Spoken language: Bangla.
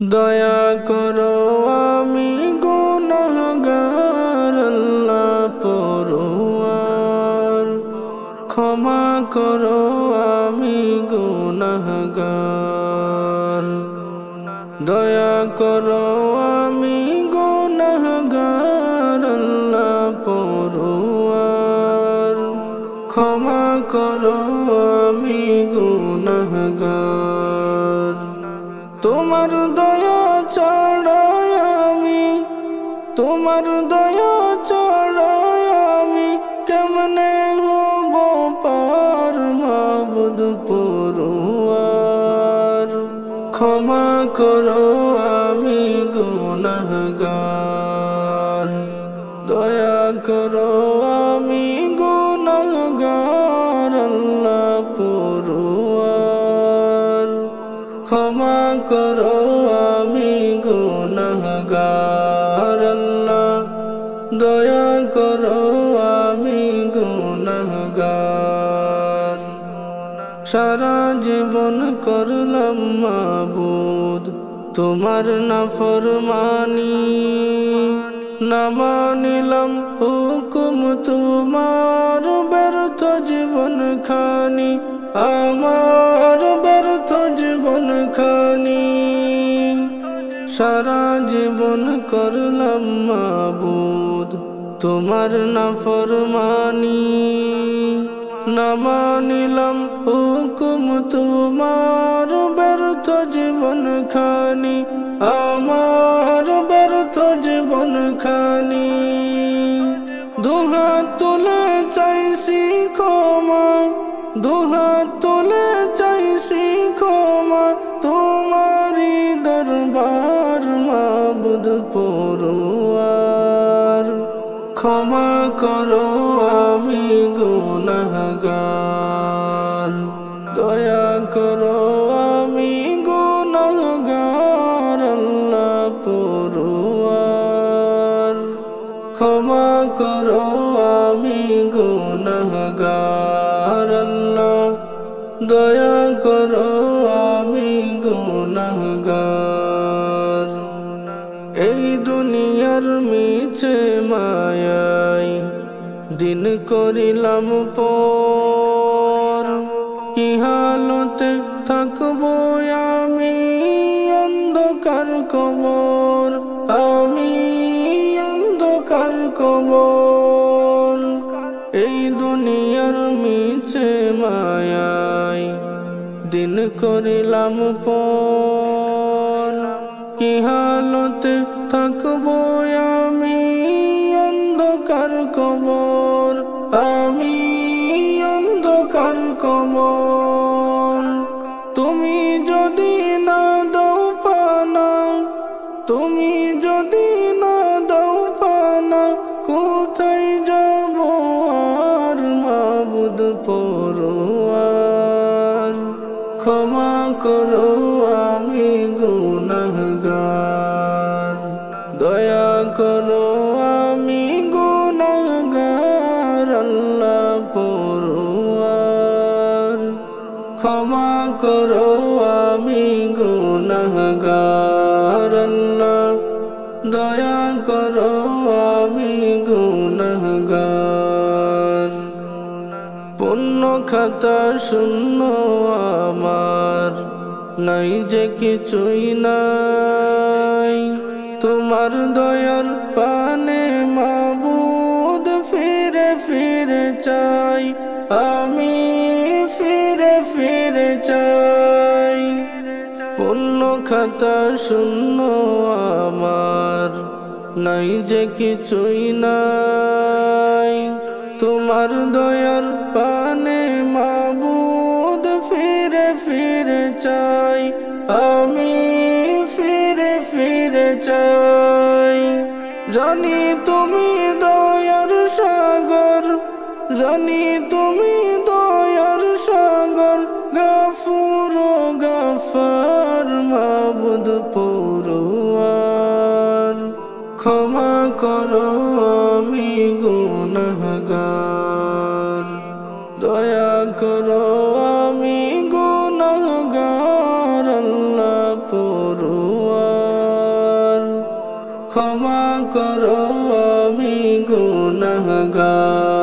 দয়া করো আমি গুনাহগার আল্লাহ পরোয়ার, ক্ষমা করো আমি গুনাহগার। দয়া করো আমি গুনাহগার আল্লাহ পরোয়ার, ক্ষমা করো আমি গুনাহগার। তোমার দয়া ছাড়াই আমি, তোমার দয়া ছাড়াই আমি কেমনে হব পার মাবুদ পরোয়ার, ক্ষমা করো আমি গুনাহগার। দয়া করো আমি গুনাহগার আল্লাহ পরোয়ার, ক্ষমা করো আমি গুনাহগার আল্লাহ। দয়া করো আমি গুনাহগার। সারা জীবন করলাম মাবুদ তোমার নাফরমানি, না মানিলাম হুকুম তোমার, ব্যর্থ জীবন খানি আমার, ব্যর্থ জীবন খানি। সারা জীবন করলাম মাবুদ তোমার নাফরমানি, না মানিলাম হুকুম তোমার, ব্যর্থ জীবন খানি আমার, ব্যর্থ জীবন খানি। দুহাত তুলে চাইছি ক্ষমা, দুহাত তুলে চাইছি ক্ষমা, তোমারি দরবার মাবুদ পরোয়ার, ক্ষমা করো আমি গুনাহগার। দয়া করো আমি গুনাহগার আল্লাহ পরোয়ার, ক্ষমা করো আমি গুনাহগার আল্লাহ। দয়া করো আমি গুনাহগার। এই দুনিয়ার মিছে মায়াই দিন করিলাম পর, কি হালতে থাকবো আমি অন্ধকার কবর, আমি অন্ধকার কবর। এই দুনিয়ার মিছে মায়াই দিন করিলাম পর, কি হালতে থাকবো আমি অন্ধকার কবর, আমি অন্ধকার কবর। তুমি যদি না দাও পানা, তুমি যদি না দাও পানা, কোথায় যাব আর মাবুদ পরোয়ার, ক্ষমা করো আমি গুনাহগার। দয়া করো আমি গুনাহগার আল্লাহ পরোয়ার, ক্ষমা করো আমি গুনাহগার আল্লাহ। দয়া করো আমি গুনাহগার। পুণ্য খাতা শূন্য আমার, নাই যে কিছুই নাই, তোমার দয়ার পানে মাবুদ ফিরে ফিরে চাই, আমি ফিরে ফিরে চাই। পুণ্য খাতা শূন্য আমার, নাই যে কিছুই নাই, তোমার দয়ার পানে মাবুদ ফিরে ফিরে চাই, আমি ফিরে ফিরে চাই। জানি তুমি দয়ার সাগর, জানি তুমি দয়ার সাগর, গাফুর গাফার মাবুদ পরোয়ার, ক্ষমা করো আমি গুনাহগার। দয়া করো আমি গুনাহগার আল্লাহ পরোয়ার, ক্ষমা করো আমি গুনাহগার।